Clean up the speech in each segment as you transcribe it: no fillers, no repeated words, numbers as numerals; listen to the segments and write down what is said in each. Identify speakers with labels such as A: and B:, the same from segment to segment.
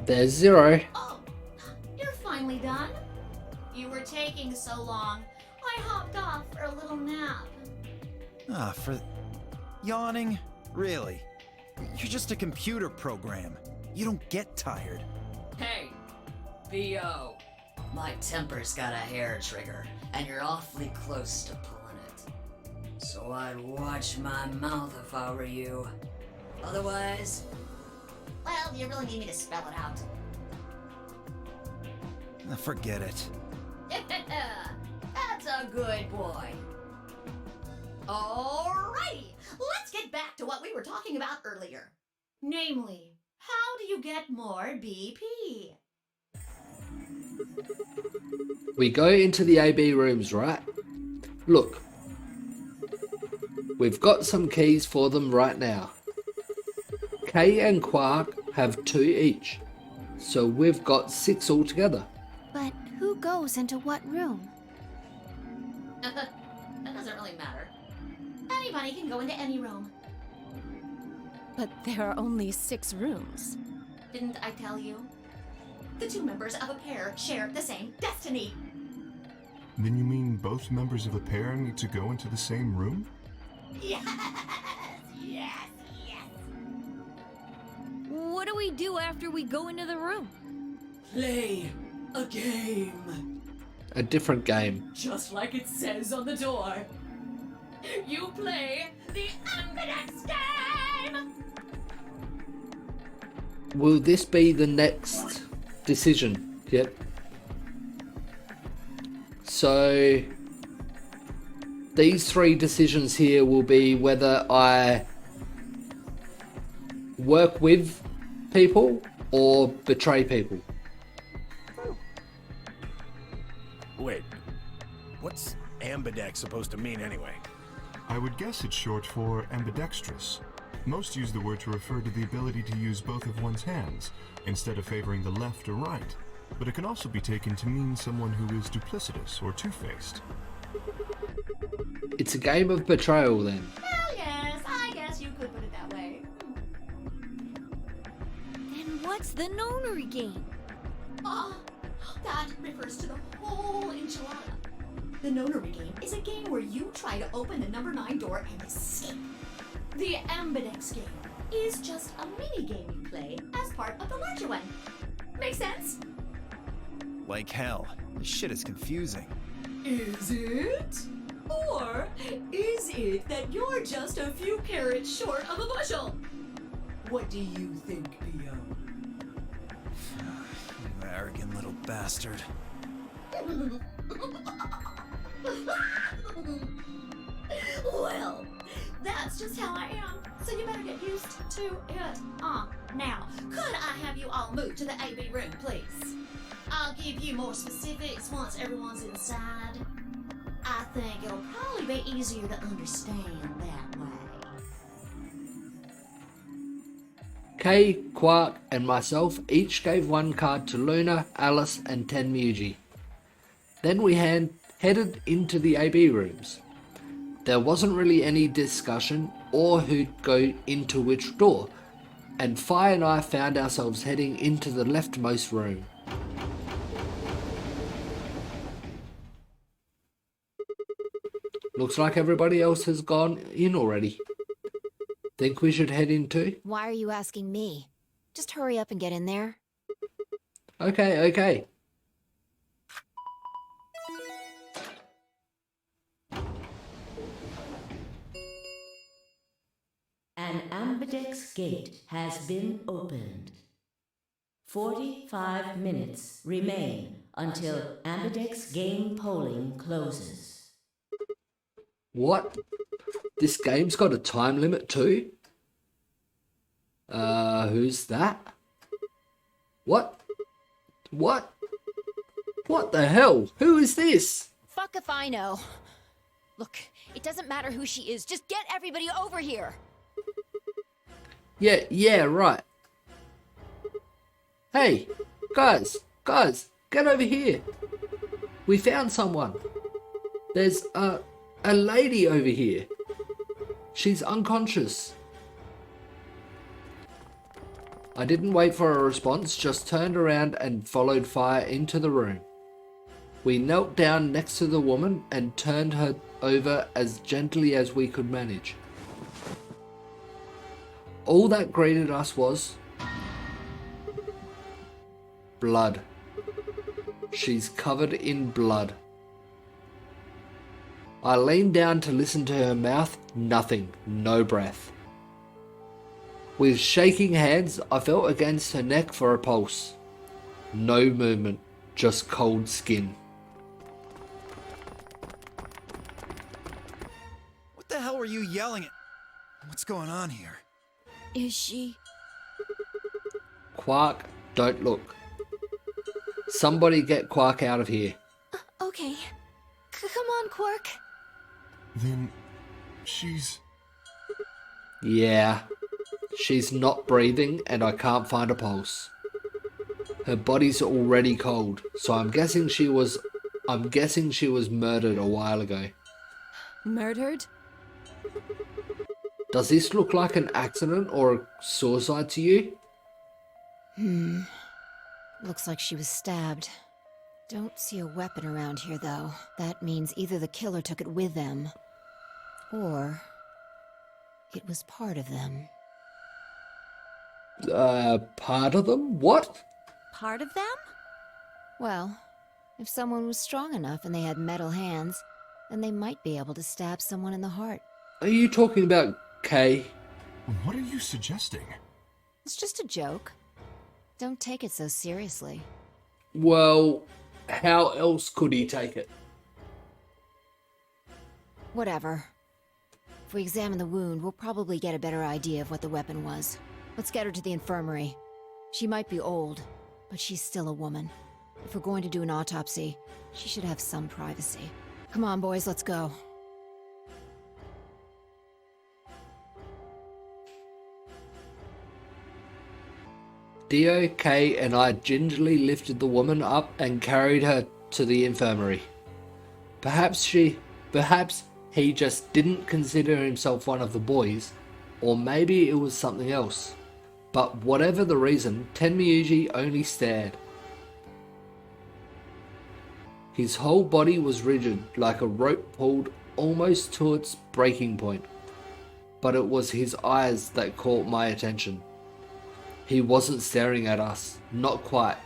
A: There's 0.
B: Oh, you're finally done. You were taking so long. I hopped off for a little nap.
C: For yawning? Really? You're just a computer program. You don't get tired.
D: Hey, B.O. My temper's got a hair trigger, and you're awfully close to pulling it. So I'd watch my mouth if I were you. Otherwise...
B: Well, do you really need me to spell it out?
C: Forget it.
B: That's a good boy. Alrighty, let's get back to what we were talking about earlier. Namely, how do you get more BP?
A: We go into the AB rooms, right? Look. We've got some keys for them right now. Kay and Quark have 2 each. So we've got 6 altogether.
E: But who goes into what room?
B: That doesn't really matter. Anybody can go into any room.
E: But there are only 6 rooms.
B: Didn't I tell you? The 2 members of a pair share the same destiny.
F: Then you mean both members of a pair need to go into the same room?
B: Yes, yes, yes.
E: What do we do after we go into the room?
D: Play a game.
A: A different game.
D: Just like it says on the door. You play the Ambidex game!
A: Will this be the next decision? Yep. So these 3 decisions here will be whether I work with people or betray people.
G: Wait, what's ambidex supposed to mean anyway?
F: I would guess it's short for ambidextrous. Most use the word to refer to the ability to use both of one's hands, instead of favoring the left or right. But it can also be taken to mean someone who is duplicitous or two-faced.
A: It's a game of betrayal then.
B: Well, yes, I guess you could put it that way.
E: Then what's the Nonary game?
B: Oh, that refers to the whole enchilada. The Nonary game is a game where you try to open the number 9 door and escape. The Ambidex game is just a mini game you play as part of the larger one. Make sense?
C: Like hell. This shit is confusing.
D: Is it? Or is it that you're just a few carrots short of a bushel? What do you think, B.O.?
C: You arrogant little bastard.
B: Well, that's just how I am, so you better get used to it. Now, could I have you all move to the AB room, please? I'll give you more specifics once everyone's inside. I think it'll probably be easier to understand that way.
A: Kay, Quark, and myself each gave 1 card to Luna, Alice, and Tenmuji. Then we headed into the AB rooms. There wasn't really any discussion or who'd go into which door, and Fi and I found ourselves heading into the leftmost room. Looks like everybody else has gone in already. Think we should head in too?
E: Why are you asking me? Just hurry up and get in there.
A: Okay.
H: An ambidex gate has been opened. 45 minutes remain until ambidex game polling closes.
A: What? This game's got a time limit too? Who's that? What? What? What the hell? Who is this?
E: Fuck if I know. Look, it doesn't matter who she is. Just get everybody over here.
A: Yeah, right. Hey, guys, get over here. We found someone. There's a lady over here. She's unconscious. I didn't wait for a response, just turned around and followed fire into the room. We knelt down next to the woman and turned her over as gently as we could manage. All that greeted us was blood. She's covered in blood. I leaned down to listen to her mouth. Nothing. No breath. With shaking hands, I felt against her neck for a pulse. No movement, just cold skin.
C: What the hell were you yelling at? What's going on here?
E: Is she?
A: Quark, don't look. Somebody get Quark out of here.
E: Okay. Come on, Quark.
F: Then she's...
A: Yeah. She's not breathing and I can't find a pulse. Her body's already cold, so I'm guessing she was murdered a while ago.
I: Murdered?
A: Does this look like an accident or a suicide to you?
E: Looks like she was stabbed. Don't see a weapon around here, though. That means either the killer took it with them, or it was part of them.
A: Part of them? What?
I: Part of them?
E: Well, if someone was strong enough and they had metal hands, then they might be able to stab someone in the heart.
A: Are you talking about Kay?
F: What are you suggesting?
E: It's just a joke. Don't take it so seriously.
A: Well, how else could he take it?
E: Whatever. If we examine the wound, we'll probably get a better idea of what the weapon was. Let's get her to the infirmary. She might be old, but she's still a woman. If we're going to do an autopsy, she should have some privacy. Come on, boys, let's go.
A: Dio, Kay, and I gingerly lifted the woman up and carried her to the infirmary. Perhaps he just didn't consider himself one of the boys, or maybe it was something else. But whatever the reason, Tenmyuji only stared. His whole body was rigid, like a rope pulled almost to its breaking point. But it was his eyes that caught my attention. He wasn't staring at us, not quite.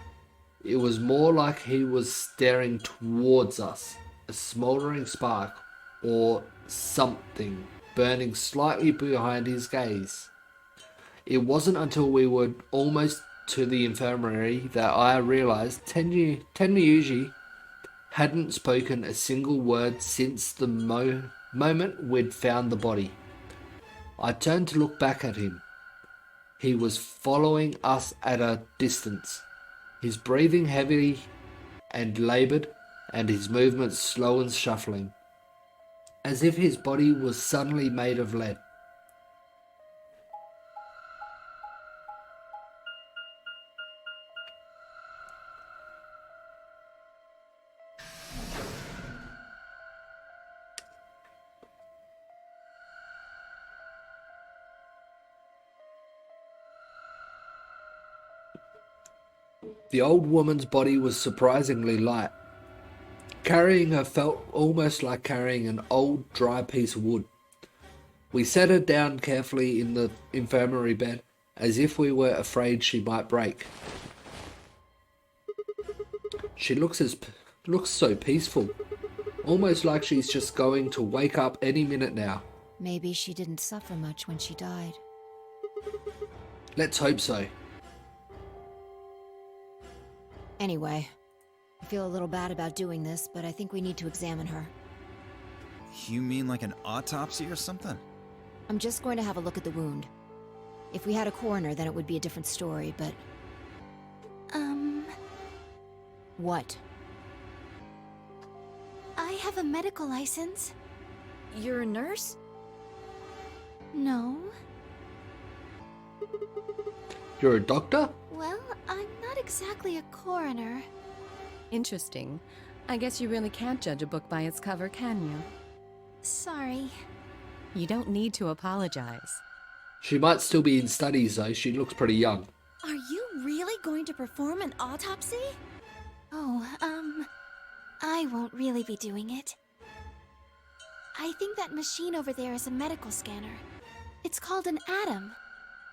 A: It was more like he was staring towards us, a smouldering spark, or something, burning slightly behind his gaze. It wasn't until we were almost to the infirmary that I realized Tenmyuji hadn't spoken a single word since the moment we'd found the body. I turned to look back at him. He was following us at a distance, his breathing heavy and laboured, and his movements slow and shuffling, as if his body was suddenly made of lead. The old woman's body was surprisingly light. Carrying her felt almost like carrying an old, dry piece of wood. We set her down carefully in the infirmary bed, as if we were afraid she might break. She looks so peaceful, almost like she's just going to wake up any minute now.
E: Maybe she didn't suffer much when she died.
A: Let's hope so.
E: Anyway, I feel a little bad about doing this, but I think we need to examine her.
C: You mean like an autopsy or something?
E: I'm just going to have a look at the wound. If we had a coroner, then it would be a different story, but... What?
J: I have a medical license.
I: You're a nurse?
J: No.
A: You're a doctor?
J: Well, I'm not exactly a coroner.
I: Interesting. I guess you really can't judge a book by its cover, can you?
J: Sorry.
I: You don't need to apologize.
A: She might still be in studies though, she looks pretty young.
K: Are you really going to perform an autopsy?
J: Oh, I won't really be doing it. I think that machine over there is a medical scanner. It's called an ATOM.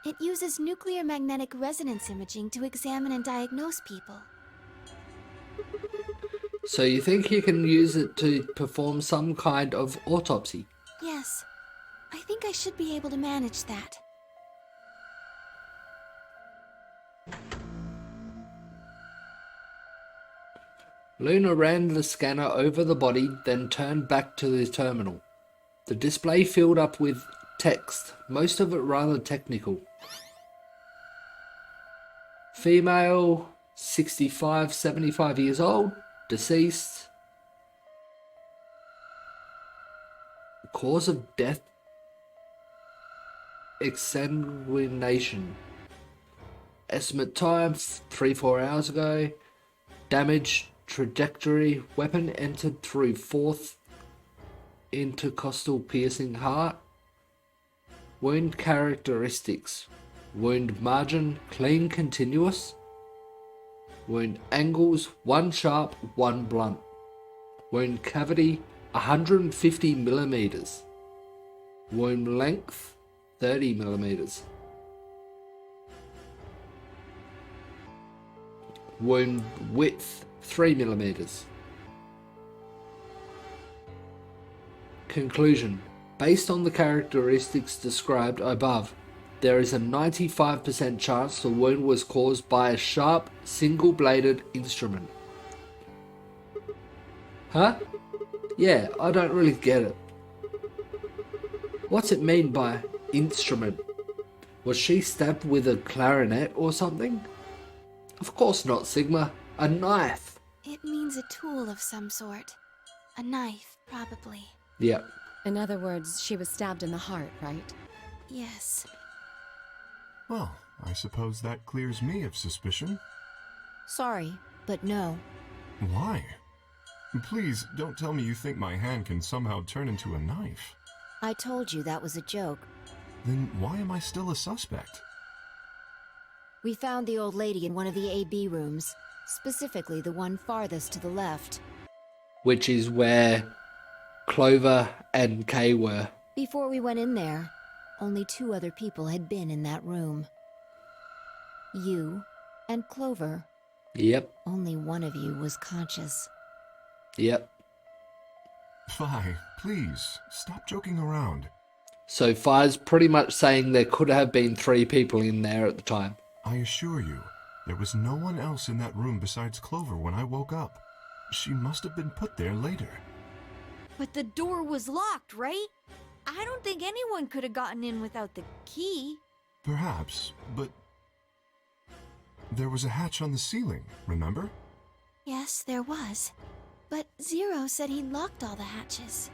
J: It uses nuclear magnetic resonance imaging to examine and diagnose people.
A: So you think you can use it to perform some kind of autopsy?
J: Yes, I think I should be able to manage that.
A: Luna ran the scanner over the body, then turned back to the terminal. The display filled up with text, most of it rather technical. Female, 65, 75 years old, deceased. Cause of death, exsanguination. Estimate time, 3-4 hours ago. Damage, trajectory, weapon entered through fourth intercostal piercing heart. Wound characteristics. Wound margin, clean continuous. Wound angles, 1 sharp, 1 blunt. Wound cavity, 150 millimeters. Wound length, 30 millimeters. Wound width, 3 millimeters. Conclusion. Based on the characteristics described above, there is a 95% chance the wound was caused by a sharp, single-bladed instrument. Huh? Yeah, I don't really get it. What's it mean by instrument? Was she stabbed with a clarinet or something? Of course not, Sigma. A knife.
J: It means a tool of some sort. A knife, probably.
A: Yep.
I: In other words, she was stabbed in the heart, right?
J: Yes.
F: Well, I suppose that clears me of suspicion.
E: Sorry, but no.
F: Why? Please, don't tell me you think my hand can somehow turn into a knife.
E: I told you that was a joke.
F: Then why am I still a suspect?
E: We found the old lady in one of the AB rooms, specifically the one farthest to the left.
A: Which is where Clover and Kay were.
E: Before we went in there, only 2 other people had been in that room. You and Clover.
A: Yep.
E: Only one of you was conscious.
A: Yep.
F: Fi, please, stop joking around.
A: So Fi's pretty much saying there could have been 3 people in there at the time.
F: I assure you, there was no one else in that room besides Clover when I woke up. She must have been put there later.
K: But the door was locked, right? I don't think anyone could have gotten in without the key.
F: Perhaps, but there was a hatch on the ceiling, remember?
J: Yes, there was. But Zero said he locked all the hatches.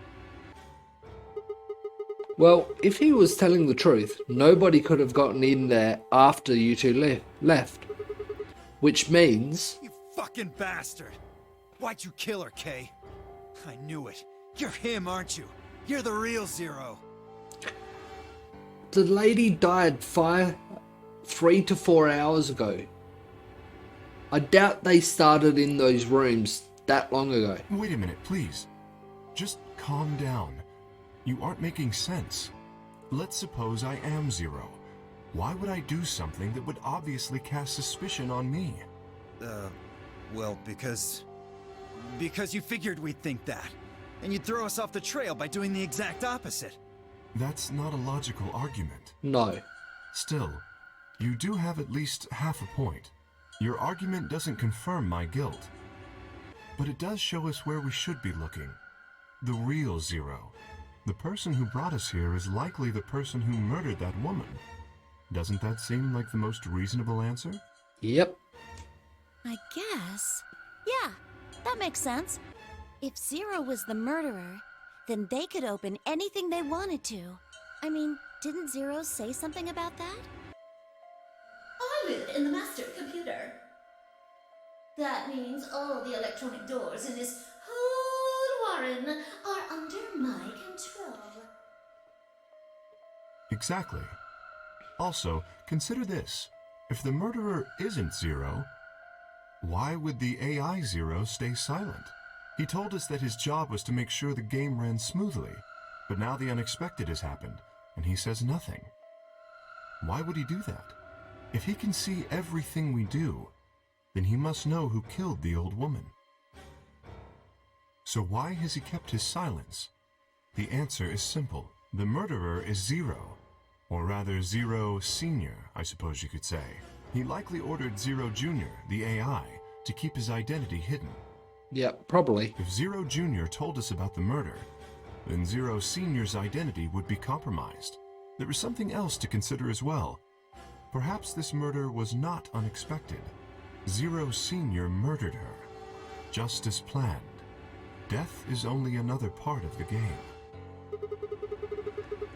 A: Well, if he was telling the truth, nobody could have gotten in there after you two left. Which means...
C: You fucking bastard! Why'd you kill her, Kay? I knew it. You're him, aren't you? You're the real Zero.
A: The lady died 3 to 4 hours ago. I doubt they started in those rooms that long ago.
F: Wait a minute, please. Just calm down. You aren't making sense. Let's suppose I am Zero. Why would I do something that would obviously cast suspicion on me?
C: Well, because you figured we'd think that. And you'd throw us off the trail by doing the exact opposite.
F: That's not a logical argument.
A: No.
F: Still, you do have at least half a point. Your argument doesn't confirm my guilt. But it does show us where we should be looking. The real Zero. The person who brought us here is likely the person who murdered that woman. Doesn't that seem like the most reasonable answer?
A: Yep.
K: I guess. Yeah, that makes sense. If Zero was the murderer, then they could open anything they wanted to. I mean, didn't Zero say something about that?
B: I live in the master computer. That means all the electronic doors in this whole warren are under my control.
F: Exactly. Also, consider this. If the murderer isn't Zero, why would the AI Zero stay silent? He told us that his job was to make sure the game ran smoothly, but now the unexpected has happened, and he says nothing. Why would he do that? If he can see everything we do, then he must know who killed the old woman. So why has he kept his silence? The answer is simple. The murderer is Zero, or rather Zero Senior, I suppose you could say. He likely ordered Zero Junior, the AI, to keep his identity hidden.
A: Yep, probably.
F: If Zero Junior told us about the murder, then Zero Senior's identity would be compromised. There is something else to consider as well. Perhaps this murder was not unexpected. Zero Senior murdered her, just as planned. Death is only another part of the game.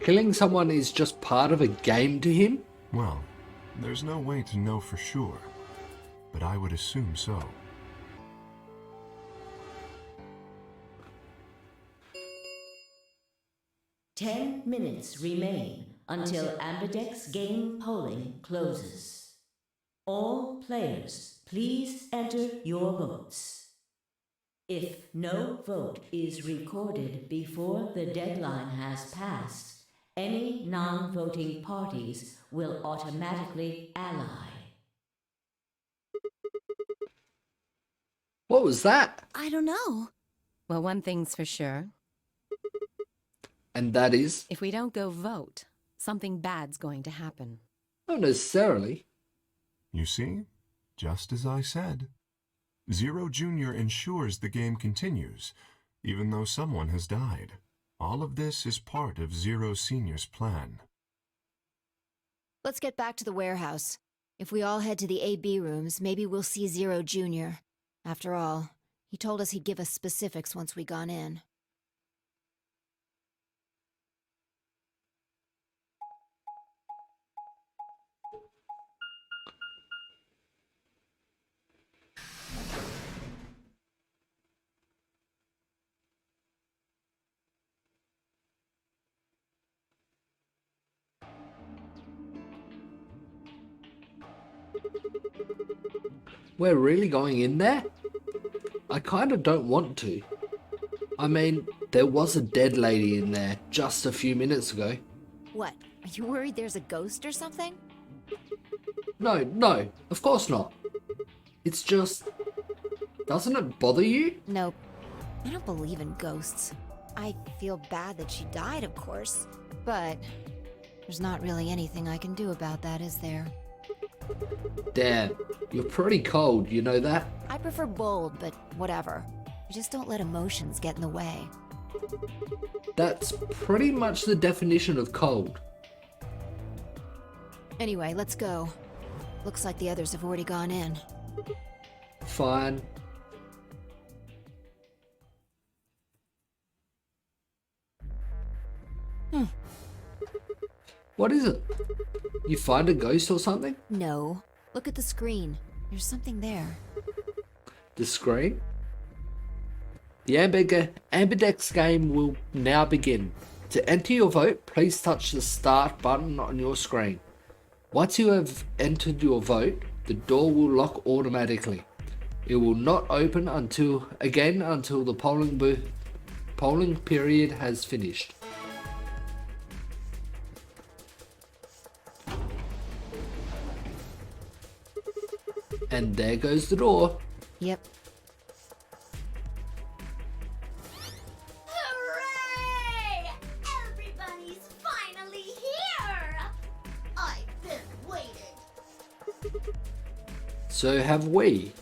A: Killing someone is just part of a game to him?
F: Well, there's no way to know for sure, but I would assume so.
H: Ten minutes remain until Ambidex game polling closes. All players, please enter your votes. If no vote is recorded before the deadline has passed, any non-voting parties will automatically ally.
A: What was that?
K: I don't know.
I: Well, one thing's for sure.
A: And that is?
I: If we don't go vote, something bad's going to happen.
A: Not necessarily.
F: You see? Just as I said. Zero Junior ensures the game continues, even though someone has died. All of this is part of Zero Senior's plan.
E: Let's get back to the warehouse. If we all head to the AB rooms, maybe we'll see Zero Junior. After all, he told us he'd give us specifics once we gone in.
A: We're really going in there? I kinda don't want to. I mean, there was a dead lady in there just a few minutes ago.
E: What? Are you worried there's a ghost or something?
A: No, of course not. It's just... doesn't it bother you?
E: Nope. I don't believe in ghosts. I feel bad that she died, of course. But there's not really anything I can do about that, is there?
A: Damn, you're pretty cold, you know that?
E: I prefer bold, but whatever. I just don't let emotions get in the way.
A: That's pretty much the definition of cold.
E: Anyway, let's go. Looks like the others have already gone in.
A: Fine. What is it? You find a ghost or something?
E: No. Look at the screen. There's something there.
A: The screen? The Ambidex game will now begin. To enter your vote, please touch the start button on your screen. Once you have entered your vote, the door will lock automatically. It will not open until the polling period has finished. And there goes the door.
E: Yep.
B: Hooray! Everybody's finally here! I've been waiting.
A: So have we.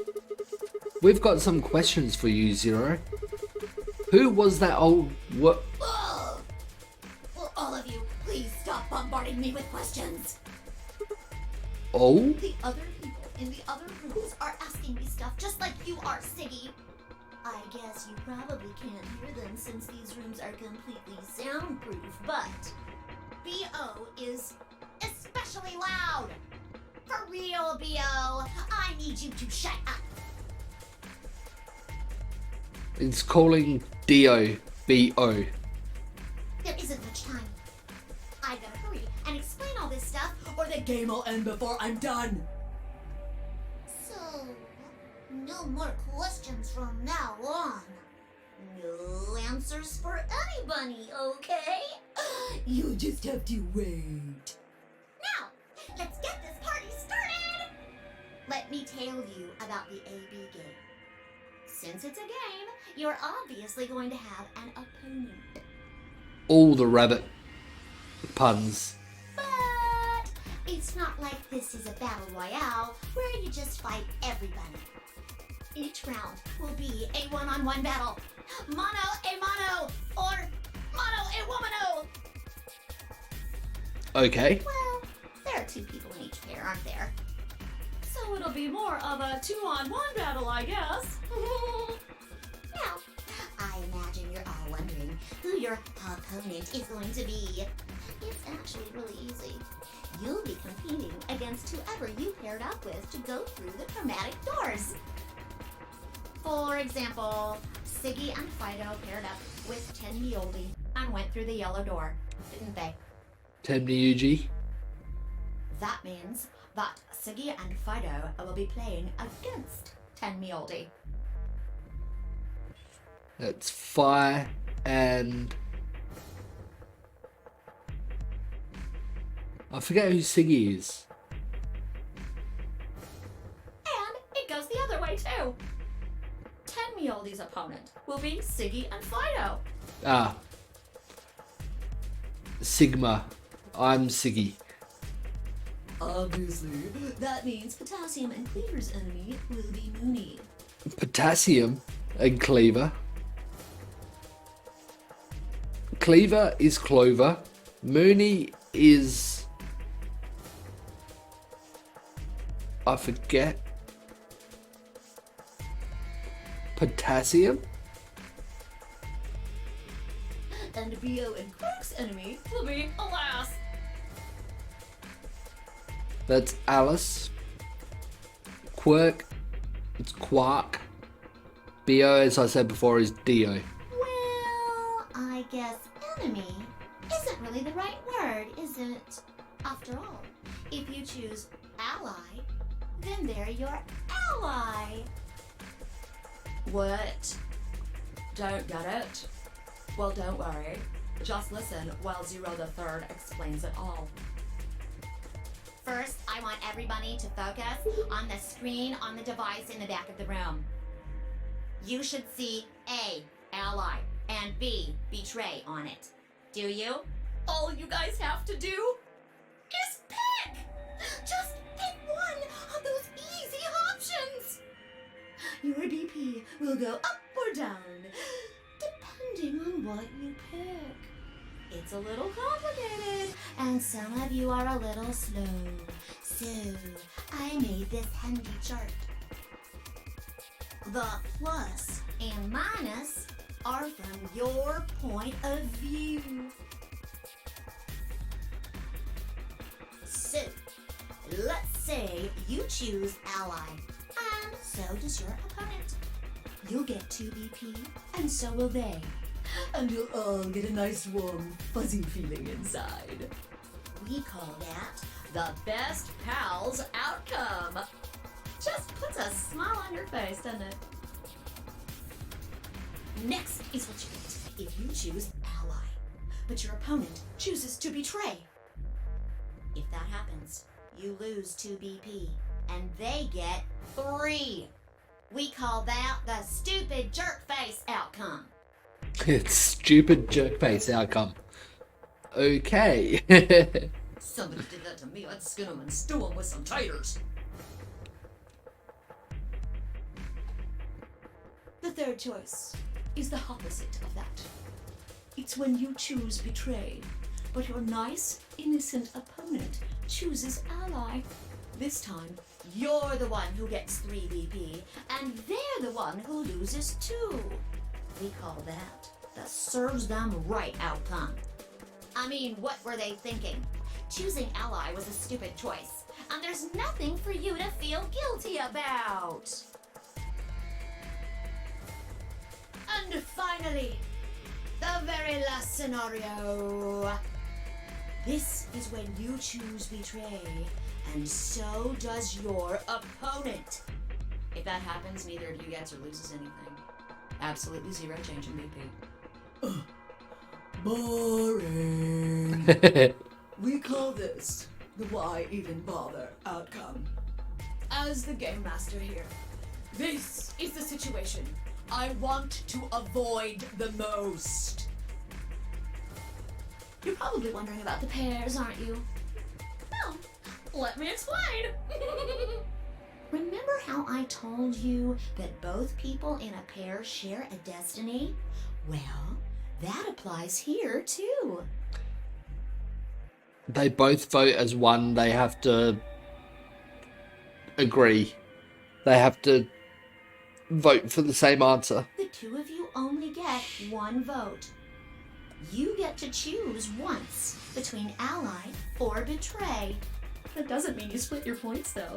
A: We've got some questions for you, Zero. Who was that old
B: Ugh! Will all of you please stop bombarding me with questions?
A: Oh?
B: The other people in the other rooms are asking me stuff just like you are, Siggy. I guess you probably can't hear them since these rooms are completely soundproof, but B.O. is especially loud. For real, B.O., I need you to shut up.
A: It's calling D-O-B-O.
B: There isn't much time. I gotta hurry and explain all this stuff, or the game will end before I'm done. No more questions from now on. No answers for anybody, okay?
D: You just have to wait.
B: Now, let's get this party started! Let me tell you about the AB game. Since it's a game, you're obviously going to have an opponent.
A: All the rabbit puns.
B: But it's not like this is a battle royale where you just fight everybody. Each round will be a one-on-one battle. Mono a mono, or mono a womano.
A: Okay.
B: Well, there are 2 people in each pair, aren't there? So it'll be more of a 2-on-1 battle, I guess. Now, I imagine you're all wondering who your opponent is going to be. It's actually really easy. You'll be competing against whoever you paired up with to go through the chromatic doors. For example, Siggy and Fido paired up with Tenmioldi and went through the yellow door, didn't they?
A: Temniuji.
B: That means that Siggy and Fido will be playing against Tenmioldi.
A: That's Fire and... I forget who Siggy is.
B: And it goes the other way too. Tenmioldi's opponent will be Siggy and Fido.
A: Ah. Sigma. I'm Siggy.
D: Obviously, that means Potassium and Cleaver's enemy will be Mooney.
A: Potassium and Cleaver. Cleaver is Clover. Mooney is... I forget. Potassium?
B: And Bio and Quirk's enemy will be Alas.
A: That's Alice. Quirk, it's Quark. Bio, as I said before, is Dio.
B: Well, I guess enemy isn't really the right word, is it? After all, if you choose ally, then they're your ally.
D: What? Don't get it? Well, don't worry. Just listen while Zero the Third explains it all.
B: First, I want everybody to focus on the screen on the device in the back of the room. You should see A, ally, and B, betray on it. Do you? All you guys have to do is pick! Just pick one of those easy options! Your BP will go up or down, depending on what you pick. It's a little complicated, and some of you are a little slow. So, I made this handy chart. The plus and minus are from your point of view. So, let's say you choose ally, and so does your opponent. You'll get 2 BP, and so will they. And you'll all get a nice warm, fuzzy feeling inside. We call that the best pals outcome. Just puts a smile on your face, doesn't it? Next is what you get if you choose ally, but your opponent chooses to betray. If that happens, you lose 2 BP, and they get 3. We call that the stupid jerk face outcome.
A: It's stupid jerk face outcome. Okay.
D: Somebody did that to me, I'd skin them and stew them with some taters.
B: The third choice is the opposite of that. It's when you choose betray, but your nice, innocent opponent chooses ally. This time, you're the one who gets 3 BP, and they're the one who loses 2. We call that the serves them right outcome. I mean, what were they thinking? Choosing ally was a stupid choice, and there's nothing for you to feel guilty about. And finally, the very last scenario. This is when you choose betray, and so does your opponent. If that happens, neither of you gets or loses anything. Absolutely zero change in BP. Boring. We call this the why even bother outcome. As the game master here, this is the situation I want to avoid the most. You're probably wondering about the pairs, aren't you? No, let me explain. Remember how I told you that both people in a pair share a destiny? Well, that applies here too.
A: They both vote as one. They have to agree. They have to vote for the same answer.
B: The two of you only get one vote. You get to choose once between ally or betray. That doesn't mean you split your points, though.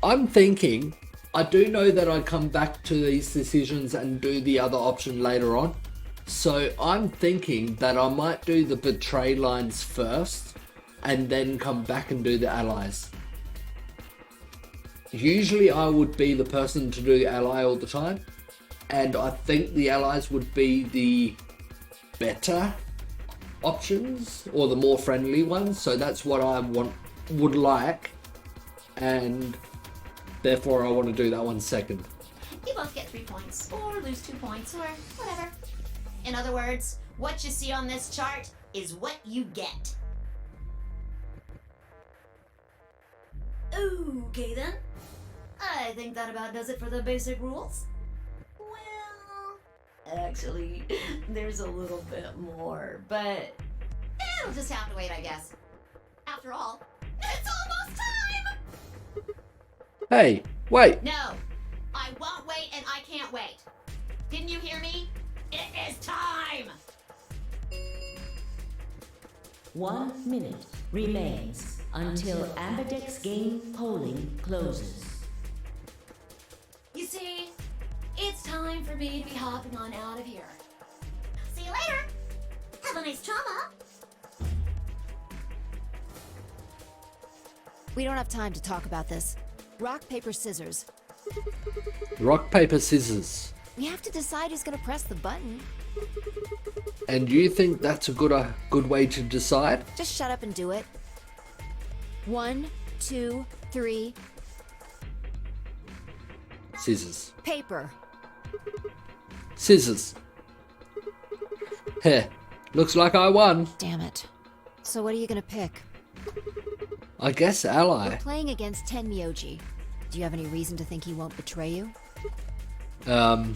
A: I'm thinking, I do know that I come back to these decisions and do the other option later on. So I'm thinking that I might do the betray lines first and then come back and do the allies. Usually I would be the person to do the ally all the time, and I think the allies would be the better options or the more friendly ones, so that's what I would like, and therefore I want to do that one second.
B: You both get 3 points, or lose 2 points, or whatever. In other words, what you see on this chart is what you get. Okay then. I think that about does it for the basic rules. Well, actually, there's a little bit more, but it'll just have to wait, I guess. After all, it's almost time!
A: Hey, wait.
B: No, I won't wait and I can't wait. Didn't you hear me? It is time!
H: 1 minute remains until Ambidex game polling closes.
B: You see, it's time for me to be hopping on out of here. See you later. Have a nice trauma.
E: We don't have time to talk about this. Rock, paper, scissors.
A: Rock, paper, scissors.
E: We have to decide who's gonna press the button.
A: And you think that's a good way to decide?
E: Just shut up and do it. 1, 2, 3.
A: Scissors.
E: Paper.
A: Scissors. Heh. Looks like I won.
E: Damn it. So what are you gonna pick?
A: I guess ally.
E: We're playing against Tenmyoji. Do you have any reason to think he won't betray you?
A: I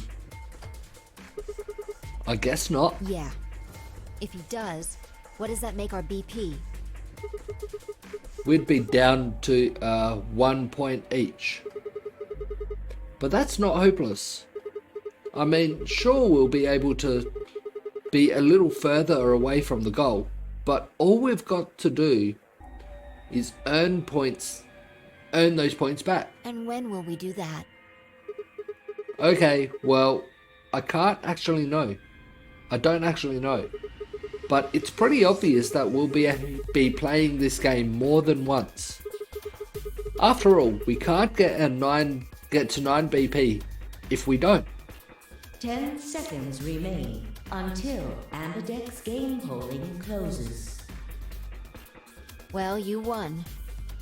A: guess not.
E: Yeah. If he does, what does that make our BP?
A: We'd be down to 1 point each. But that's not hopeless. I mean, sure, we'll be able to be a little further away from the goal, but all we've got to do is earn those points back.
E: And when will we do that?
A: Okay, well, I can't actually know. I don't actually know. But it's pretty obvious that we'll be playing this game more than once. After all, we can't get to 9 BP if we don't.
H: 10 seconds remain until Ambidex game polling closes.
E: Well, you won.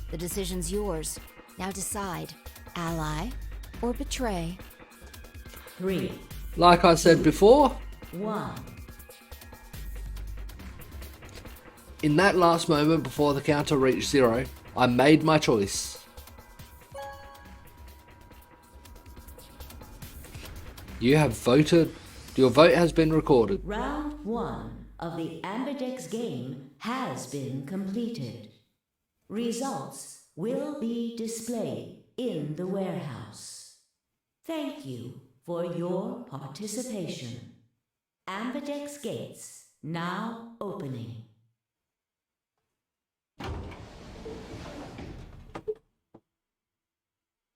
E: The decision's yours. Now decide. Ally or betray?
H: 3,
A: Like I said before,
H: 1.
A: in that last moment before the counter reached 0, I made my choice. You have voted. Your vote has been recorded.
H: Round 1 of the Ambidex game has been completed. Results will be displayed in the warehouse. Thank you for your participation. Ambidex gates now opening.